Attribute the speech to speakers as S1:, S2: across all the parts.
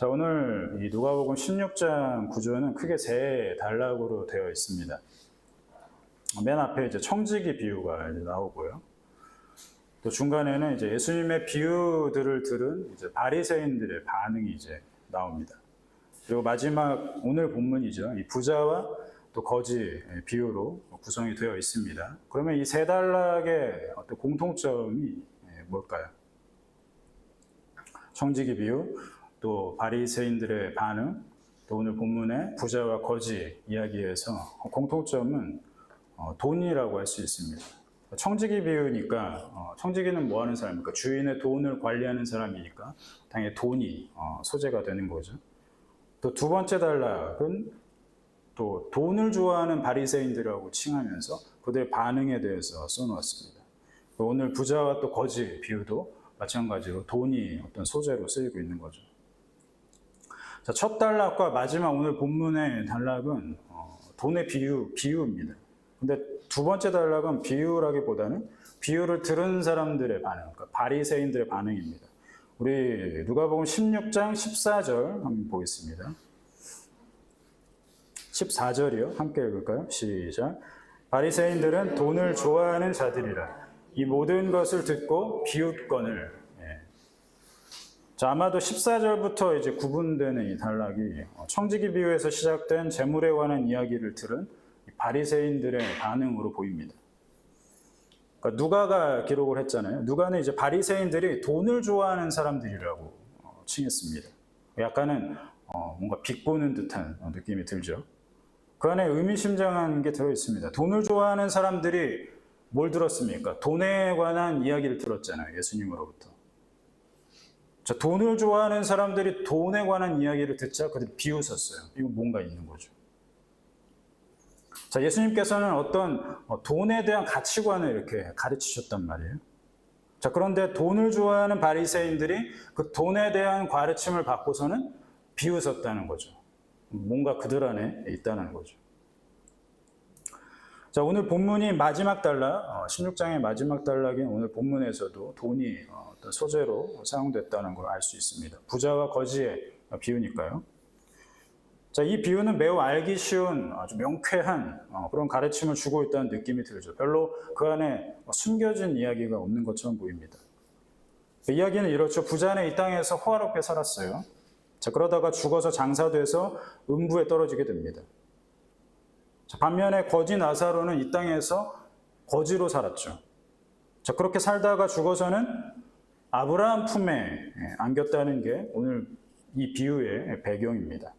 S1: 자, 오늘 이 누가복음 16장 구조는 크게 세 단락으로 되어 있습니다. 맨 앞에 이제 청지기 비유가 이제 나오고요. 또 중간에는 이제 예수님의 비유들을 들은 이제 바리새인들의 반응이 이제 나옵니다. 그리고 마지막 오늘 본문이죠. 이 부자와 또 거지 비유로 구성이 되어 있습니다. 그러면 이 세 단락의 어떤 공통점이 뭘까요? 청지기 비유, 또 바리새인들의 반응, 또 오늘 본문의 부자와 거지 이야기에서 공통점은 돈이라고 할 수 있습니다. 청지기 비유니까 청지기는 뭐 하는 사람입니까? 주인의 돈을 관리하는 사람이니까 당연히 돈이 소재가 되는 거죠. 또 두 번째 단락은 또 돈을 좋아하는 바리새인들이라고 칭하면서 그들의 반응에 대해서 써놓았습니다. 오늘 부자와 또 거지 비유도 마찬가지로 돈이 어떤 소재로 쓰이고 있는 거죠. 자, 첫 단락과 마지막 오늘 본문의 단락은 돈의 비유입니다. 근데 두 번째 단락은 비유라기보다는 비유를 들은 사람들의 반응, 그러니까 바리새인들의 반응입니다. 우리 누가복음 16장 14절 한번 보겠습니다. 14절이요. 함께 읽을까요? 시작. 바리새인들은 돈을 좋아하는 자들이라 이 모든 것을 듣고 비웃거늘. 자, 아마도 14절부터 이제 구분되는 이 단락이 청지기 비유에서 시작된 재물에 관한 이야기를 들은 바리새인들의 반응으로 보입니다. 그러니까 누가가 기록을 했잖아요. 누가는 이제 바리새인들이 돈을 좋아하는 사람들이라고 칭했습니다. 약간은 뭔가 비꼬는 듯한 느낌이 들죠. 그 안에 의미심장한 게 들어 있습니다. 돈을 좋아하는 사람들이 뭘 들었습니까? 돈에 관한 이야기를 들었잖아요. 예수님으로부터. 자, 돈을 좋아하는 사람들이 돈에 관한 이야기를 듣자 그들이 비웃었어요. 이거 뭔가 있는 거죠. 자, 예수님께서는 어떤 돈에 대한 가치관을 이렇게 가르치셨단 말이에요. 자, 그런데 돈을 좋아하는 바리새인들이 그 돈에 대한 가르침을 받고서는 비웃었다는 거죠. 뭔가 그들 안에 있다는 거죠. 자, 오늘 본문이 마지막 단락, 16장의 마지막 단락인 오늘 본문에서도 돈이 어떤 소재로 사용됐다는 걸 알 수 있습니다. 부자와 거지의 비유니까요. 자, 이 비유는 매우 알기 쉬운 아주 명쾌한 그런 가르침을 주고 있다는 느낌이 들죠. 별로 그 안에 숨겨진 이야기가 없는 것처럼 보입니다. 이야기는 이렇죠. 부자는 이 땅에서 호화롭게 살았어요. 자, 그러다가 죽어서 장사돼서 음부에 떨어지게 됩니다. 자, 반면에 거지 나사로는 이 땅에서 거지로 살았죠. 자, 그렇게 살다가 죽어서는 아브라함 품에 안겼다는 게 오늘 이 비유의 배경입니다.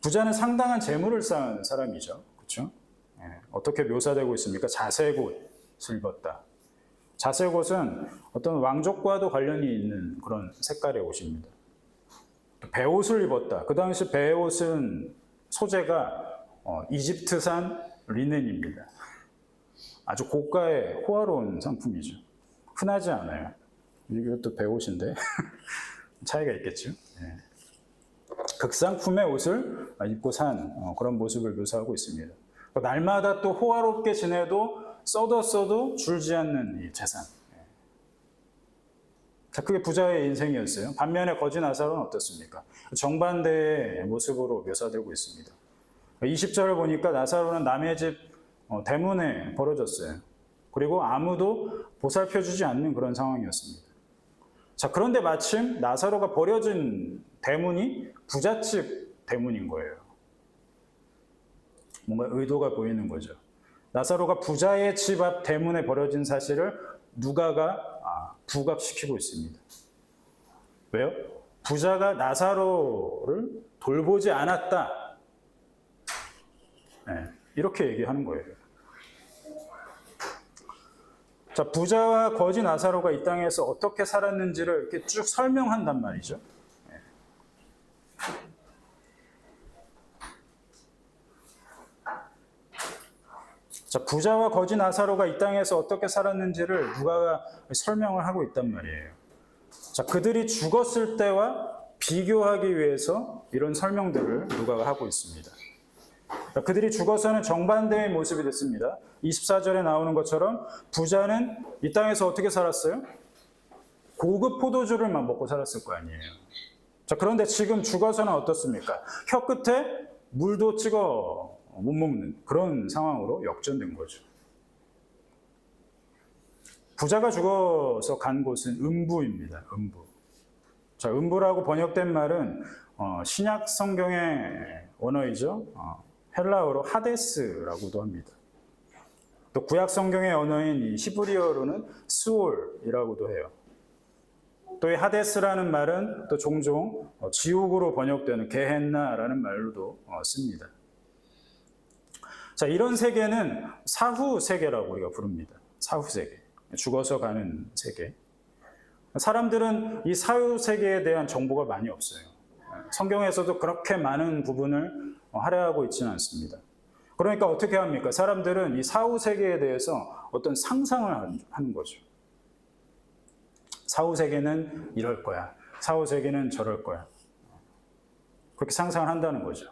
S1: 부자는 상당한 재물을 쌓은 사람이죠. 그렇죠? 어떻게 묘사되고 있습니까? 자색옷을 입었다. 자색옷은 어떤 왕족과도 관련이 있는 그런 색깔의 옷입니다. 배옷을 입었다. 그 당시 배옷은 소재가 이집트산 리넨입니다. 아주 고가의 호화로운 상품이죠. 흔하지 않아요. 이것도 배옷인데 차이가 있겠죠. 극상품의 옷을 입고 산 그런 모습을 묘사하고 있습니다. 날마다 또 호화롭게 지내도 써도 줄지 않는 이 재산. 자, 그게 부자의 인생이었어요. 반면에 거지 나사로는 어떻습니까? 정반대의 모습으로 묘사되고 있습니다. 20절을 보니까 나사로는 남의 집 대문에 버려졌어요. 그리고 아무도 보살펴주지 않는 그런 상황이었습니다. 자, 그런데 마침 나사로가 버려진 대문이 부잣집 대문인 거예요. 뭔가 의도가 보이는 거죠. 나사로가 부자의 집 앞 대문에 버려진 사실을 누가가 부각시키고 있습니다. 왜요? 부자가 나사로를 돌보지 않았다. 이렇게 얘기하는 거예요. 자, 부자와 거지 나사로가 이 땅에서 어떻게 살았는지를 이렇게 쭉 설명한단 말이죠. 자, 부자와 거지 나사로가 이 땅에서 어떻게 살았는지를 누가가 설명을 하고 있단 말이에요. 자, 그들이 죽었을 때와 비교하기 위해서 이런 설명들을 누가가 하고 있습니다. 자, 그들이 죽어서는 정반대의 모습이 됐습니다. 24절에 나오는 것처럼 부자는 이 땅에서 어떻게 살았어요? 고급 포도주를 만 먹고 살았을 거 아니에요. 자, 그런데 지금 죽어서는 어떻습니까? 혀 끝에 물도 찍어 못 먹는 그런 상황으로 역전된 거죠. 부자가 죽어서 간 곳은 음부입니다. 음부. 자, 음부라고 번역된 말은 신약 성경의 언어이죠. 헬라어로 하데스라고도 합니다. 또 구약 성경의 언어인 히브리어로는 스올이라고도 해요. 또 이 하데스라는 말은 또 종종 지옥으로 번역되는 게헨나라는 말로도 씁니다. 자, 이런 세계는 사후 세계라고 우리가 부릅니다. 사후 세계. 죽어서 가는 세계. 사람들은 이 사후 세계에 대한 정보가 많이 없어요. 성경에서도 그렇게 많은 부분을 할애하고 있지는 않습니다. 그러니까 어떻게 합니까? 사람들은 이 사후 세계에 대해서 어떤 상상을 하는 거죠. 사후 세계는 이럴 거야. 사후 세계는 저럴 거야. 그렇게 상상을 한다는 거죠.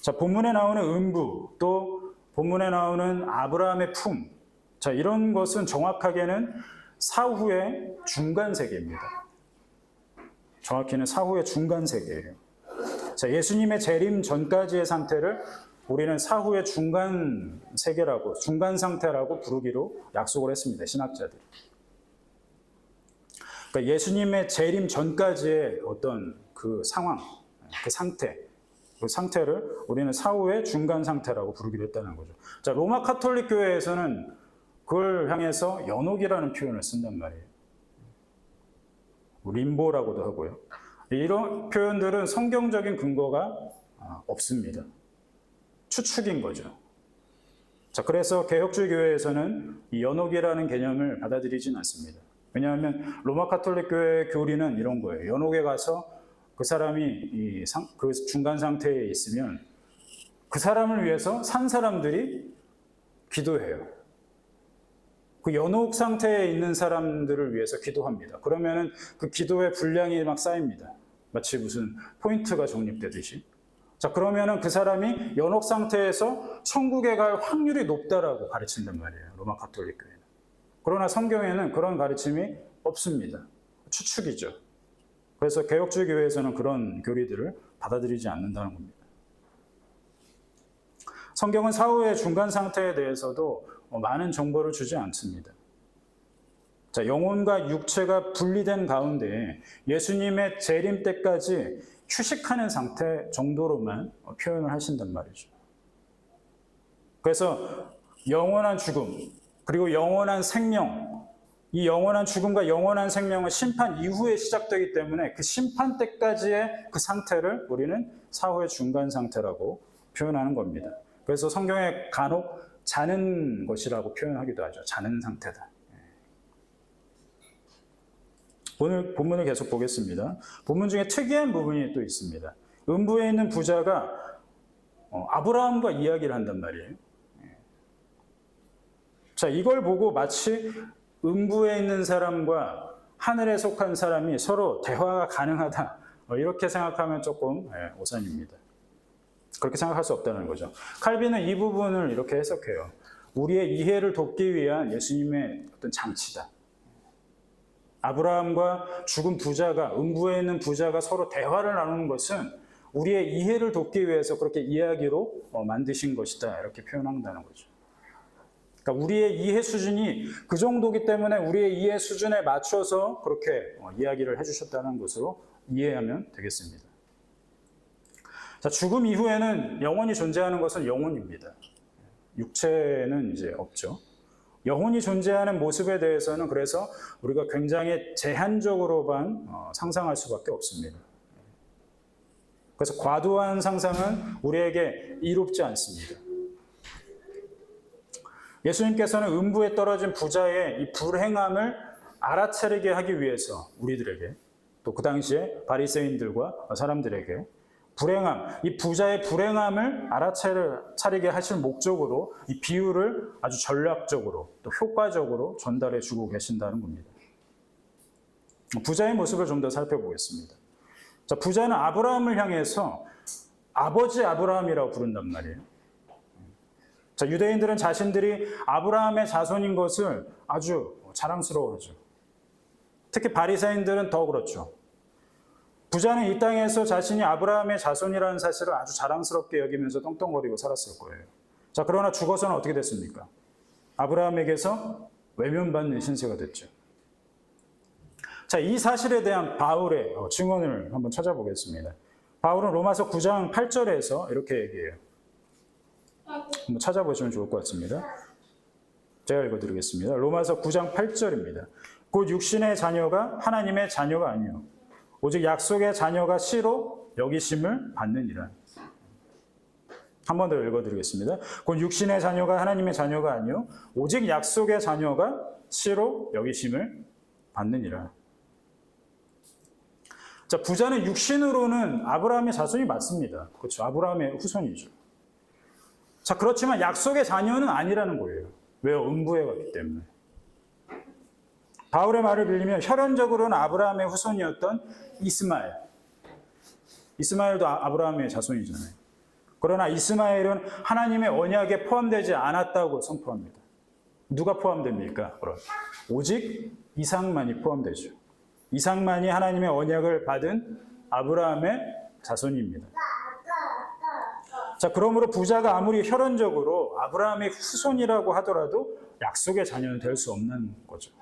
S1: 자, 본문에 나오는 음부, 또 본문에 나오는 아브라함의 품. 자, 이런 것은 정확하게는 사후의 중간 세계입니다. 정확히는 사후의 중간 세계예요. 자, 예수님의 재림 전까지의 상태를 우리는 사후의 중간 세계라고, 중간 상태라고 부르기로 약속을 했습니다. 신학자들이. 그러니까 예수님의 재림 전까지의 어떤 그 상황, 그 상태, 그 상태를 우리는 사후의 중간 상태라고 부르기로 했다는 거죠. 자, 로마 카톨릭 교회에서는 그걸 향해서 연옥이라는 표현을 쓴단 말이에요. 림보라고도 하고요. 이런 표현들은 성경적인 근거가 없습니다. 추측인 거죠. 자, 그래서 개혁주의 교회에서는 이 연옥이라는 개념을 받아들이진 않습니다. 왜냐하면 로마 카톨릭 교회의 교리는 이런 거예요. 연옥에 가서 그 사람이 그 중간 상태에 있으면 그 사람을 위해서 산 사람들이 기도해요. 그 연옥 상태에 있는 사람들을 위해서 기도합니다. 그러면은 그 기도의 분량이 막 쌓입니다. 마치 무슨 포인트가 적립되듯이. 자, 그러면은 그 사람이 연옥 상태에서 천국에 갈 확률이 높다라고 가르친단 말이에요. 로마 카톨릭 교회는. 그러나 성경에는 그런 가르침이 없습니다. 추측이죠. 그래서 개혁주의 교회에서는 그런 교리들을 받아들이지 않는다는 겁니다. 성경은 사후의 중간 상태에 대해서도 많은 정보를 주지 않습니다. 자, 영혼과 육체가 분리된 가운데 예수님의 재림 때까지 휴식하는 상태 정도로만 표현을 하신단 말이죠. 그래서 영원한 죽음, 그리고 영원한 생명, 이 영원한 죽음과 영원한 생명은 심판 이후에 시작되기 때문에 그 심판 때까지의 그 상태를 우리는 사후의 중간 상태라고 표현하는 겁니다. 그래서 성경에 간혹 자는 것이라고 표현하기도 하죠. 자는 상태다. 오늘 본문을 계속 보겠습니다. 본문 중에 특이한 부분이 또 있습니다. 음부에 있는 부자가 아브라함과 이야기를 한단 말이에요. 자, 이걸 보고 마치 음부에 있는 사람과 하늘에 속한 사람이 서로 대화가 가능하다, 이렇게 생각하면 조금 오산입니다. 그렇게 생각할 수 없다는 거죠. 칼빈은 이 부분을 이렇게 해석해요. 우리의 이해를 돕기 위한 예수님의 어떤 장치다. 아브라함과 죽은 부자가, 음부에 있는 부자가 서로 대화를 나누는 것은 우리의 이해를 돕기 위해서 그렇게 이야기로 만드신 것이다, 이렇게 표현한다는 거죠. 그러니까 우리의 이해 수준이 그 정도기 때문에 우리의 이해 수준에 맞춰서 그렇게 이야기를 해주셨다는 것으로 이해하면 되겠습니다. 자, 죽음 이후에는 영혼이 존재하는 것은 영혼입니다. 육체는 이제 없죠. 영혼이 존재하는 모습에 대해서는 그래서 우리가 굉장히 제한적으로만 상상할 수밖에 없습니다. 그래서 과도한 상상은 우리에게 이롭지 않습니다. 예수님께서는 음부에 떨어진 부자의 이 불행함을 알아차리게 하기 위해서 우리들에게, 또 그 당시에 바리새인들과 사람들에게 불행함, 이 부자의 불행함을 알아차리게 하실 목적으로 이 비유를 아주 전략적으로 또 효과적으로 전달해 주고 계신다는 겁니다. 부자의 모습을 좀 더 살펴보겠습니다. 자, 부자는 아브라함을 향해서 아버지 아브라함이라고 부른단 말이에요. 자, 유대인들은 자신들이 아브라함의 자손인 것을 아주 자랑스러워하죠. 특히 바리새인들은 더 그렇죠. 부자는 이 땅에서 자신이 아브라함의 자손이라는 사실을 아주 자랑스럽게 여기면서 떵떵거리고 살았을 거예요. 자, 그러나 죽어서는 어떻게 됐습니까? 아브라함에게서 외면받는 신세가 됐죠. 자, 이 사실에 대한 바울의 증언을 한번 찾아보겠습니다. 바울은 로마서 9장 8절에서 이렇게 얘기해요. 한번 찾아보시면 좋을 것 같습니다. 제가 읽어드리겠습니다. 로마서 9장 8절입니다. 곧 육신의 자녀가 하나님의 자녀가 아니요 오직 약속의 자녀가 씨로 여기심을 받느니라. 한 번 더 읽어드리겠습니다. 곧 육신의 자녀가 하나님의 자녀가 아니요 오직 약속의 자녀가 씨로 여기심을 받느니라. 자, 부자는 육신으로는 아브라함의 자손이 맞습니다. 그렇죠. 아브라함의 후손이죠. 자, 그렇지만 약속의 자녀는 아니라는 거예요. 왜요? 음부에 갔기 때문에. 바울의 말을 빌리면 혈연적으로는 아브라함의 후손이었던 이스마엘. 이스마엘도 아브라함의 자손이잖아요. 그러나 이스마엘은 하나님의 언약에 포함되지 않았다고 선포합니다. 누가 포함됩니까? 그럼 오직 이삭만이 포함되죠. 이삭만이 하나님의 언약을 받은 아브라함의 자손입니다. 자, 그러므로 부자가 아무리 혈연적으로 아브라함의 후손이라고 하더라도 약속의 자녀는 될 수 없는 거죠.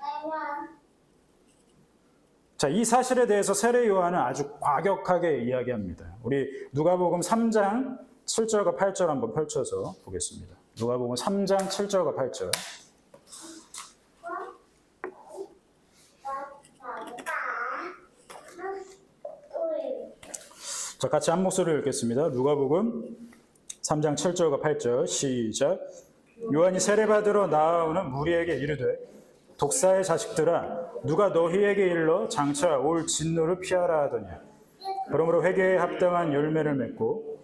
S1: 자, 이 사실에 대해서 세례 요한은 아주 과격하게 이야기합니다. 우리 누가복음 3장 7절과 8절 한번 펼쳐서 보겠습니다. 누가복음 3장 7절과 8절. 자, 같이 한 목소리를 읽겠습니다. 누가복음 3장 7절과 8절 시작. 요한이 세례받으러 나아오는 무리에게 이르되 독사의 자식들아 누가 너희에게 일러 장차 올 진노를 피하라 하더냐. 그러므로 회개에 합당한 열매를 맺고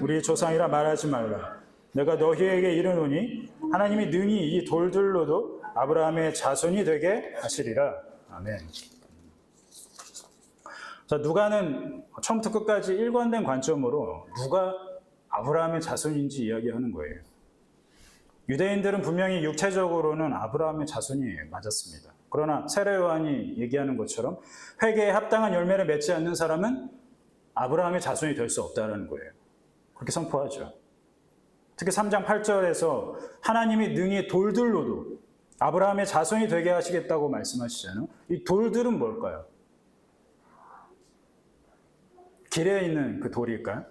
S1: 우리 조상이라 말하지 말라. 내가 너희에게 이르노니 하나님이 능히 이 돌들로도 아브라함의 자손이 되게 하시리라. 아멘. 자, 누가는 처음부터 끝까지 일관된 관점으로 누가 아브라함의 자손인지 이야기하는 거예요. 유대인들은 분명히 육체적으로는 아브라함의 자손이 맞았습니다. 그러나 세례 요한이 얘기하는 것처럼 회개에 합당한 열매를 맺지 않는 사람은 아브라함의 자손이 될 수 없다는 거예요. 그렇게 선포하죠. 특히 3장 8절에서 하나님이 능히 돌들로도 아브라함의 자손이 되게 하시겠다고 말씀하시잖아요. 이 돌들은 뭘까요? 길에 있는 그 돌일까요?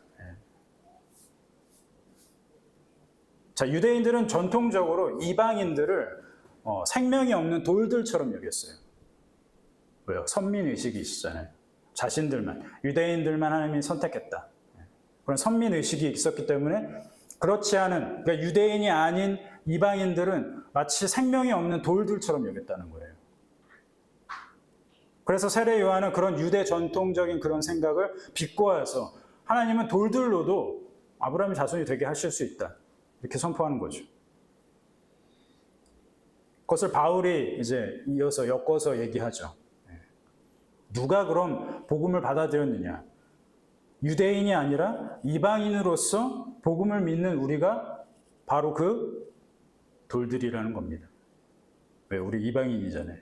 S1: 자, 유대인들은 전통적으로 이방인들을 생명이 없는 돌들처럼 여겼어요. 왜요? 선민의식이 있었잖아요. 자신들만, 유대인들만 하나님이 선택했다. 그런 선민의식이 있었기 때문에 그렇지 않은, 그러니까 유대인이 아닌 이방인들은 마치 생명이 없는 돌들처럼 여겼다는 거예요. 그래서 세례 요한은 그런 유대 전통적인 그런 생각을 비꼬아서 하나님은 돌들로도 아브라함의 자손이 되게 하실 수 있다. 이렇게 선포하는 거죠. 그것을 바울이 이제 이어서 엮어서 얘기하죠. 누가 그럼 복음을 받아들였느냐? 유대인이 아니라 이방인으로서 복음을 믿는 우리가 바로 그 돌들이라는 겁니다. 왜? 우리 이방인이잖아요.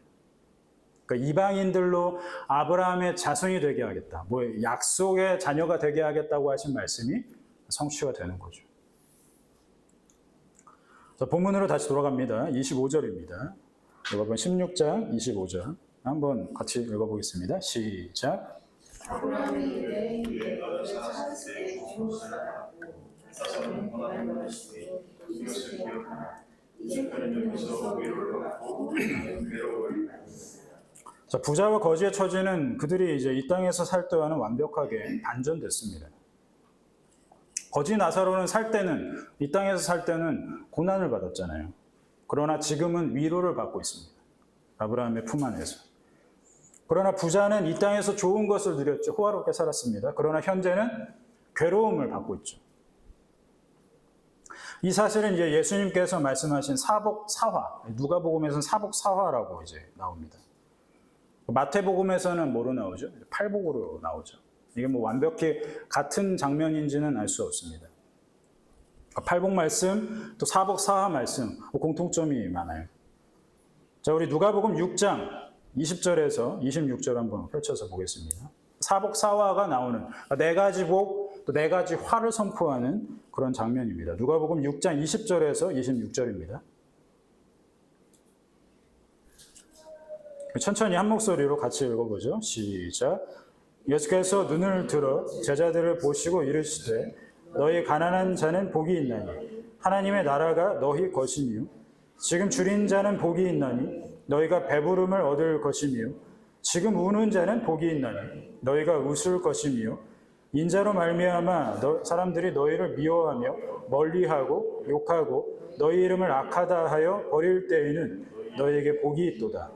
S1: 그러니까 이방인들로 아브라함의 자손이 되게 하겠다. 뭐 약속의 자녀가 되게 하겠다고 하신 말씀이 성취가 되는 거죠. 자, 본문으로 다시 돌아갑니다. 25절입니다. 요한복음 16장 25절. 한번 같이 읽어보겠습니다. 시작. 자, 부자와 거지의 처지는 그들이 이제 이 땅에서 살 때와는 완벽하게 반전됐습니다. 거지 나사로는 살 때는, 이 땅에서 살 때는 고난을 받았잖아요. 그러나 지금은 위로를 받고 있습니다. 아브라함의 품 안에서. 그러나 부자는 이 땅에서 좋은 것을 누렸죠. 호화롭게 살았습니다. 그러나 현재는 괴로움을 받고 있죠. 이 사실은 이제 예수님께서 말씀하신 사복사화, 누가복음에서는 사복사화라고 이제 나옵니다. 마태복음에서는 뭐로 나오죠? 팔복으로 나오죠. 이게 뭐 완벽히 같은 장면인지는 알 수 없습니다. 팔복 말씀, 또 사복사화 말씀, 공통점이 많아요. 자, 우리 누가복음 6장 20절에서 26절 한번 펼쳐서 보겠습니다. 사복사화가 나오는 네 가지 복, 또 네 가지 화를 선포하는 그런 장면입니다. 누가복음 6장 20절에서 26절입니다. 천천히 한 목소리로 같이 읽어보죠. 시작. 예수께서 눈을 들어 제자들을 보시고 이르시되 너희 가난한 자는 복이 있나니 하나님의 나라가 너희 것이며 지금 줄인 자는 복이 있나니 너희가 배부름을 얻을 것이며 지금 우는 자는 복이 있나니 너희가 웃을 것이며 인자로 말미암아 사람들이 너희를 미워하며 멀리하고 욕하고 너희 이름을 악하다 하여 버릴 때에는 너희에게 복이 있도다.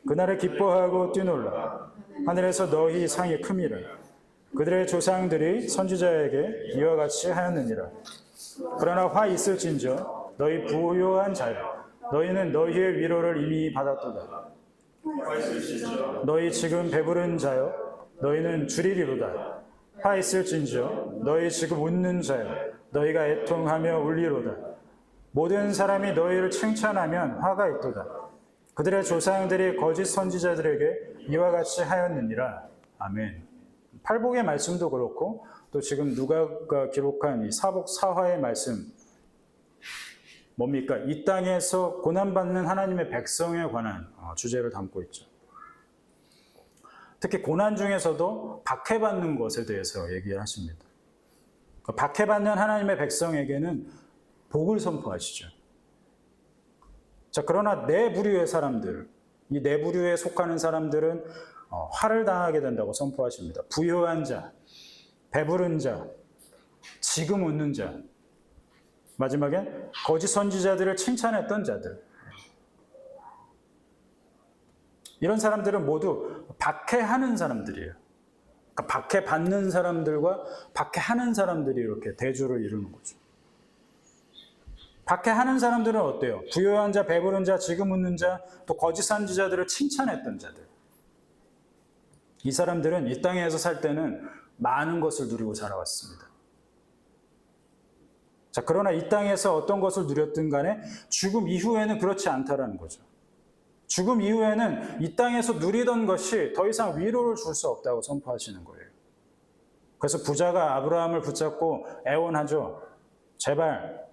S1: 그날에 기뻐하고 뛰놀라. 하늘에서 너희 상이 큼이라. 그들의 조상들이 선지자에게 이와 같이 하였느니라. 그러나 화 있을진저 너희 부요한 자여 너희는 너희의 위로를 이미 받았도다. 너희 지금 배부른 자여 너희는 주리리로다. 화 있을진저 너희 지금 웃는 자여 너희가 애통하며 울리로다. 모든 사람이 너희를 칭찬하면 화가 있도다. 그들의 조상들이 거짓 선지자들에게 이와 같이 하였느니라. 아멘. 팔복의 말씀도 그렇고 또 지금 누가가 기록한 이 사복 사화의 말씀 뭡니까? 이 땅에서 고난받는 하나님의 백성에 관한 주제를 담고 있죠. 특히 고난 중에서도 박해받는 것에 대해서 얘기를 하십니다. 박해받는 하나님의 백성에게는 복을 선포하시죠. 자, 그러나 네 부류의 사람들, 이 네 부류에 속하는 사람들은 화를 당하게 된다고 선포하십니다. 부요한 자, 배부른 자, 지금 웃는 자, 마지막엔 거짓 선지자들을 칭찬했던 자들. 이런 사람들은 모두 박해하는 사람들이에요. 그러니까 박해받는 사람들과 박해하는 사람들이 이렇게 대조를 이루는 거죠. 박해하는 사람들은 어때요? 부요한 자, 배부른 자, 지금 웃는 자, 또 거짓 선지자들을 칭찬했던 자들. 이 사람들은 이 땅에서 살 때는 많은 것을 누리고 살아왔습니다. 자, 그러나 이 땅에서 어떤 것을 누렸든 간에 죽음 이후에는 그렇지 않다라는 거죠. 죽음 이후에는 이 땅에서 누리던 것이 더 이상 위로를 줄 수 없다고 선포하시는 거예요. 그래서 부자가 아브라함을 붙잡고 애원하죠. 제발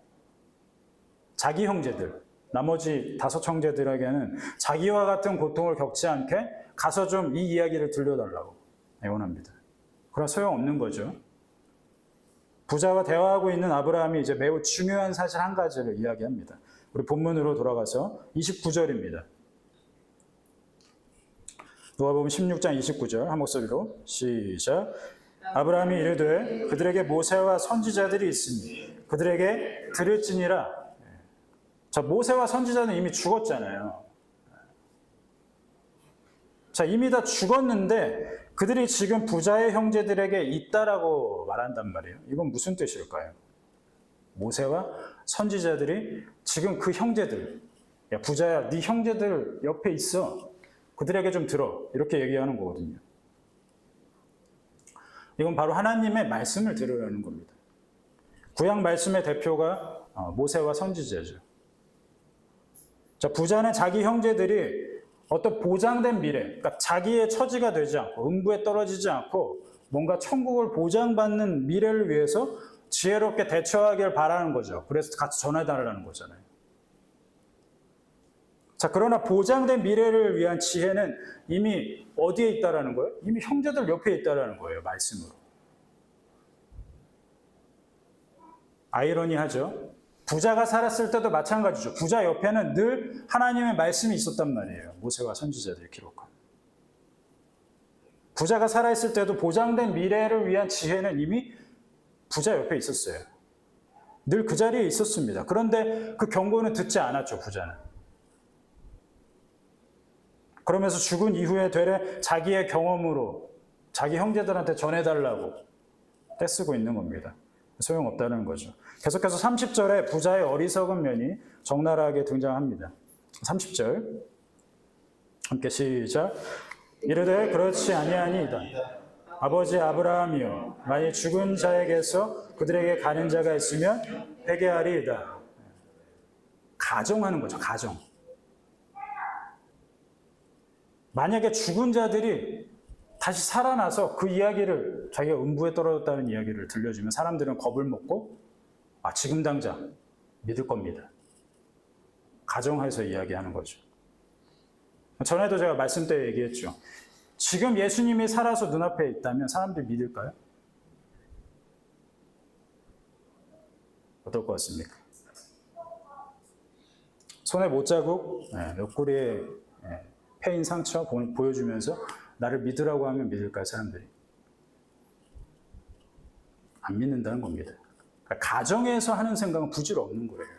S1: 자기 형제들, 나머지 5 형제들에게는 자기와 같은 고통을 겪지 않게 가서 좀 이 이야기를 들려달라고 애원합니다. 그러나 소용없는 거죠. 부자와 대화하고 있는 아브라함이 이제 매우 중요한 사실 한 가지를 이야기합니다. 우리 본문으로 돌아가서 29절입니다. 누가복음 16장 29절 한 목소리로 시작. 아브라함이 이르되 그들에게 모세와 선지자들이 있으니 그들에게 들을지니라. 자, 모세와 선지자는 이미 죽었잖아요. 자, 이미 다 죽었는데 그들이 지금 부자의 형제들에게 있다라고 말한단 말이에요. 이건 무슨 뜻일까요? 모세와 선지자들이 지금 그 형제들, 야, 부자야, 네 형제들 옆에 있어. 그들에게 좀 들어. 이렇게 얘기하는 거거든요. 이건 바로 하나님의 말씀을 들으라는 겁니다. 구약 말씀의 대표가 모세와 선지자죠. 자, 부자는 자기 형제들이 어떤 보장된 미래, 그러니까 자기의 처지가 되지 않고 음부에 떨어지지 않고 뭔가 천국을 보장받는 미래를 위해서 지혜롭게 대처하길 바라는 거죠. 그래서 같이 전해달라는 거잖아요. 자, 그러나 보장된 미래를 위한 지혜는 이미 어디에 있다라는 거예요? 이미 형제들 옆에 있다라는 거예요, 말씀으로. 아이러니하죠? 부자가 살았을 때도 마찬가지죠. 부자 옆에는 늘 하나님의 말씀이 있었단 말이에요. 모세와 선지자들이 기록한. 부자가 살아있을 때도 보장된 미래를 위한 지혜는 이미 부자 옆에 있었어요. 늘 그 자리에 있었습니다. 그런데 그 경고는 듣지 않았죠, 부자는. 그러면서 죽은 이후에 되레 자기의 경험으로 자기 형제들한테 전해달라고 떼쓰고 있는 겁니다. 소용없다는 거죠. 계속해서 30절에 부자의 어리석은 면이 적나라하게 등장합니다. 30절 함께 시작. 이르되 그렇지 아니하니이다. 아버지 아브라함이여 만일 죽은 자에게서 그들에게 가는 자가 있으면 회개하리이다. 가정하는 거죠. 가정. 만약에 죽은 자들이 다시 살아나서 그 이야기를 자기가 음부에 떨어졌다는 이야기를 들려주면 사람들은 겁을 먹고 지금 당장 믿을 겁니다. 가정해서 이야기하는 거죠. 전에도 제가 말씀 때 얘기했죠. 지금 예수님이 살아서 눈앞에 있다면 사람들이 믿을까요? 어떨 것 같습니까? 손에 못자국, 옆구리에 패인 상처 보여주면서 나를 믿으라고 하면 믿을까요, 사람들이? 안 믿는다는 겁니다. 그러니까 가정에서 하는 생각은 부질없는 거예요.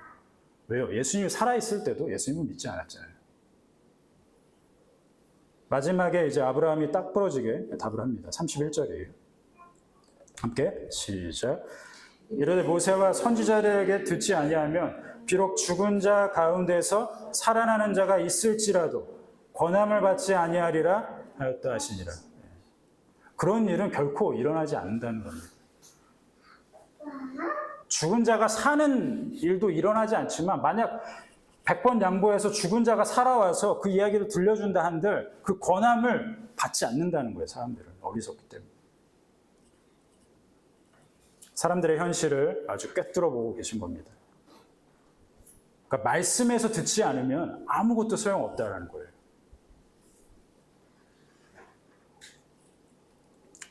S1: 왜요? 예수님이 살아있을 때도 예수님은 믿지 않았잖아요. 마지막에 이제 아브라함이 딱 부러지게 답을 합니다. 31절이에요. 함께 시작. 이르되 모세와 선지자들에게 듣지 아니하면 비록 죽은 자 가운데서 살아나는 자가 있을지라도 권함을 받지 아니하리라 하였다 하시니라. 그런 일은 결코 일어나지 않는다는 겁니다. 죽은 자가 사는 일도 일어나지 않지만 만약 100번 양보해서 죽은 자가 살아와서 그 이야기를 들려준다 한들 그 권함을 받지 않는다는 거예요. 사람들은 어리석기 때문에. 사람들의 현실을 아주 꿰뚫어 보고 계신 겁니다. 그러니까 말씀에서 듣지 않으면 아무것도 소용없다는 거예요.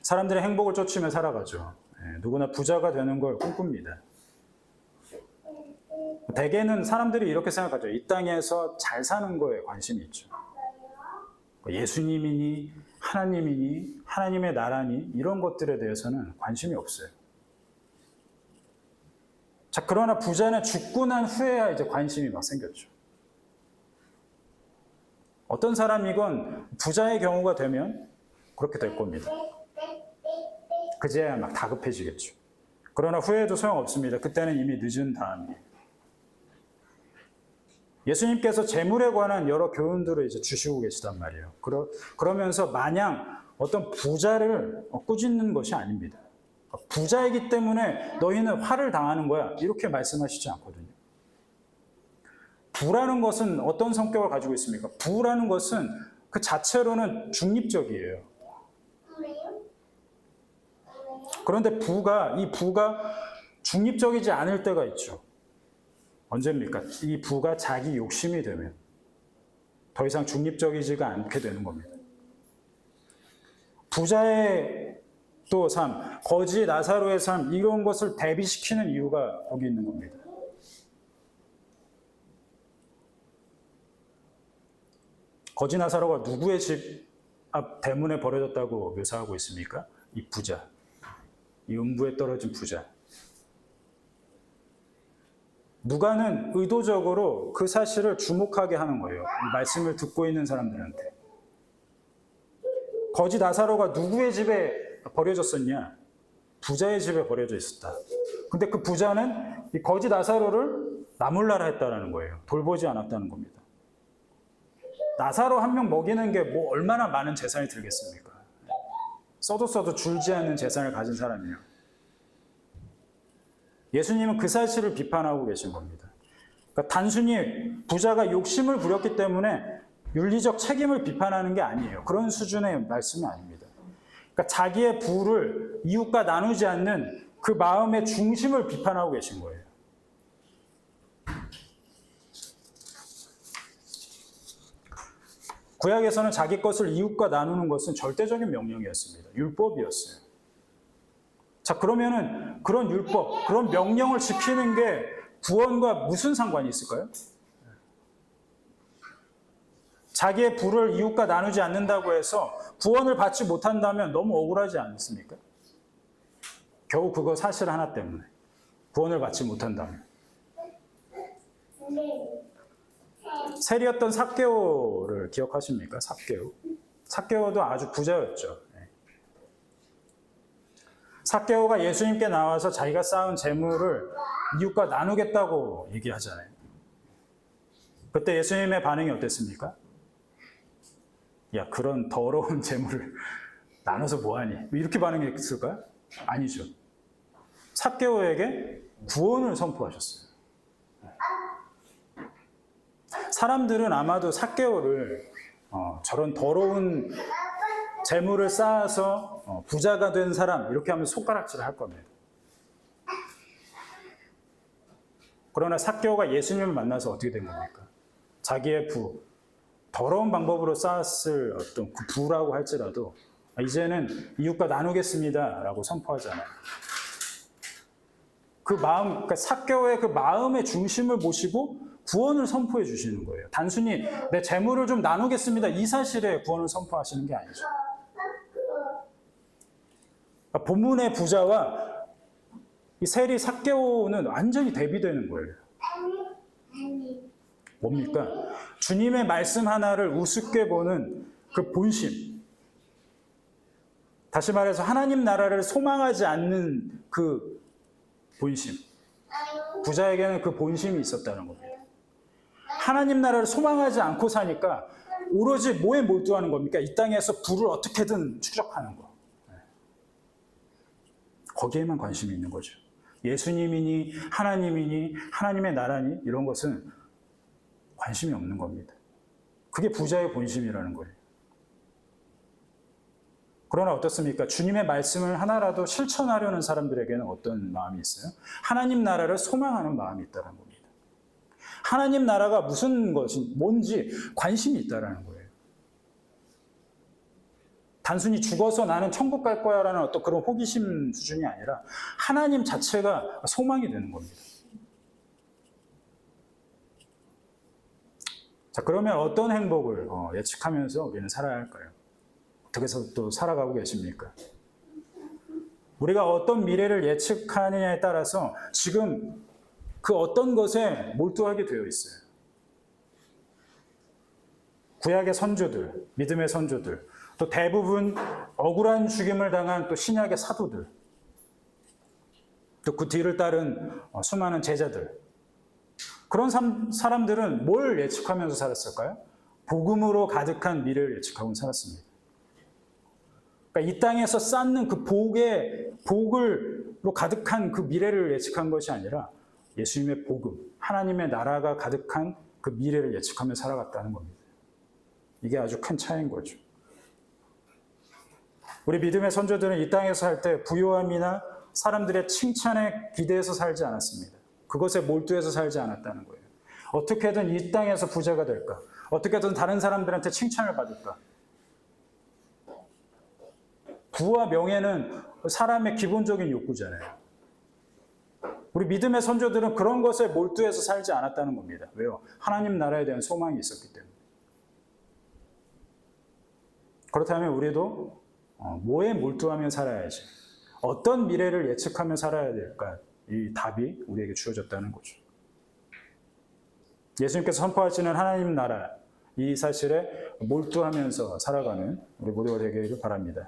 S1: 사람들의 행복을 쫓으며 살아가죠. 누구나 부자가 되는 걸 꿈꿉니다. 대개는 사람들이 이렇게 생각하죠. 이 땅에서 잘 사는 거에 관심이 있죠. 예수님이니 하나님이니 하나님의 나라니 이런 것들에 대해서는 관심이 없어요. 자, 그러나 부자는 죽고 난 후에야 이제 관심이 막 생겼죠. 어떤 사람이건 부자의 경우가 되면 그렇게 될 겁니다. 그제야 막 다급해지겠죠. 그러나 후에도 소용없습니다. 그때는 이미 늦은 다음이에요. 예수님께서 재물에 관한 여러 교훈들을 이제 주시고 계시단 말이에요. 그러면서 마냥 어떤 부자를 꾸짖는 것이 아닙니다. 부자이기 때문에 너희는 화를 당하는 거야. 이렇게 말씀하시지 않거든요. 부라는 것은 어떤 성격을 가지고 있습니까? 부라는 것은 그 자체로는 중립적이에요. 그런데 이 부가 중립적이지 않을 때가 있죠. 언제입니까? 이 부가 자기 욕심이 되면 더 이상 중립적이지가 않게 되는 겁니다. 부자의 또 삶, 거지 나사로의 삶, 이런 것을 대비시키는 이유가 여기 있는 겁니다. 거지 나사로가 누구의 집 앞 대문에 버려졌다고 묘사하고 있습니까? 이 부자, 이 음부에 떨어진 부자. 누가는 의도적으로 그 사실을 주목하게 하는 거예요. 이 말씀을 듣고 있는 사람들한테. 거지 나사로가 누구의 집에 버려졌었냐? 부자의 집에 버려져 있었다. 근데 그 부자는 이 거지 나사로를 나몰라라 했다라는 거예요. 돌보지 않았다는 겁니다. 나사로 한 명 먹이는 게 뭐 얼마나 많은 재산이 들겠습니까? 써도 줄지 않는 재산을 가진 사람이에요. 예수님은 그 사실을 비판하고 계신 겁니다. 그러니까 단순히 부자가 욕심을 부렸기 때문에 윤리적 책임을 비판하는 게 아니에요. 그런 수준의 말씀이 아닙니다. 그러니까 자기의 부를 이웃과 나누지 않는 그 마음의 중심을 비판하고 계신 거예요. 구약에서는 자기 것을 이웃과 나누는 것은 절대적인 명령이었습니다. 율법이었어요. 자, 그러면은 그런 율법, 그런 명령을 지키는 게 구원과 무슨 상관이 있을까요? 자기의 부를 이웃과 나누지 않는다고 해서 구원을 받지 못한다면 너무 억울하지 않습니까? 겨우 그거 사실 하나 때문에 구원을 받지 못한다면. 세리였던 삭개오를 기억하십니까? 삭개오도 아주 부자였죠. 삭개오가 예수님께 나와서 자기가 쌓은 재물을 이웃과 나누겠다고 얘기하잖아요. 그때 예수님의 반응이 어땠습니까? 야, 그런 더러운 재물을 나눠서 뭐하니? 이렇게 반응했을까요? 아니죠. 삭개오에게 구원을 선포하셨어요. 사람들은 아마도 삭개오를 저런 더러운 재물을 쌓아서 부자가 된 사람 이렇게 하면 손가락질을 할 겁니다. 그러나 삭개오가 예수님을 만나서 어떻게 된 겁니까? 자기의 부, 더러운 방법으로 쌓았을 어떤 그 부라고 할지라도 이제는 이웃과 나누겠습니다라고 선포하잖아요. 그 마음, 그러니까 삭개오의 그 마음의 중심을 보시고 구원을 선포해 주시는 거예요. 단순히 내 재물을 좀 나누겠습니다. 이 사실에 구원을 선포하시는 게 아니죠. 그러니까 본문의 부자와 이 세리 삭개오는 완전히 대비되는 거예요. 뭡니까? 주님의 말씀 하나를 우습게 보는 그 본심. 다시 말해서 하나님 나라를 소망하지 않는 그 본심. 부자에게는 그 본심이 있었다는 겁니다. 하나님 나라를 소망하지 않고 사니까 오로지 뭐에 몰두하는 겁니까? 이 땅에서 부를 어떻게든 축적하는 거. 거기에만 관심이 있는 거죠. 예수님이니 하나님이니 하나님의 나라니 이런 것은 관심이 없는 겁니다. 그게 부자의 본심이라는 거예요. 그러나 어떻습니까? 주님의 말씀을 하나라도 실천하려는 사람들에게는 어떤 마음이 있어요? 하나님 나라를 소망하는 마음이 있다는 겁니다. 하나님 나라가 무슨 것이 뭔지 관심이 있다는 거예요. 단순히 죽어서 나는 천국 갈 거야 라는 어떤 그런 호기심 수준이 아니라 하나님 자체가 소망이 되는 겁니다. 자, 그러면 어떤 행복을 예측하면서 우리는 살아야 할까요? 어떻게 또 살아가고 계십니까? 우리가 어떤 미래를 예측하느냐에 따라서 지금 그 어떤 것에 몰두하게 되어 있어요. 구약의 선조들, 믿음의 선조들, 또 대부분 억울한 죽임을 당한 또 신약의 사도들, 또 그 뒤를 따른 수많은 제자들, 그런 사람들은 뭘 예측하면서 살았을까요? 복음으로 가득한 미래를 예측하고 살았습니다. 그러니까 이 땅에서 쌓는 그 복을로 가득한 그 미래를 예측한 것이 아니라 예수님의 복음, 하나님의 나라가 가득한 그 미래를 예측하며 살아갔다는 겁니다. 이게 아주 큰 차이인 거죠. 우리 믿음의 선조들은 이 땅에서 살 때 부요함이나 사람들의 칭찬에 기대해서 살지 않았습니다. 그것에 몰두해서 살지 않았다는 거예요. 어떻게든 이 땅에서 부자가 될까? 어떻게든 다른 사람들한테 칭찬을 받을까? 부와 명예는 사람의 기본적인 욕구잖아요. 우리 믿음의 선조들은 그런 것에 몰두해서 살지 않았다는 겁니다. 왜요? 하나님 나라에 대한 소망이 있었기 때문에. 그렇다면 우리도 뭐에 몰두하며 살아야지? 어떤 미래를 예측하며 살아야 될까? 이 답이 우리에게 주어졌다는 거죠. 예수님께서 선포하시는 하나님 나라, 이 사실에 몰두하면서 살아가는 우리 모두가 되기를 바랍니다.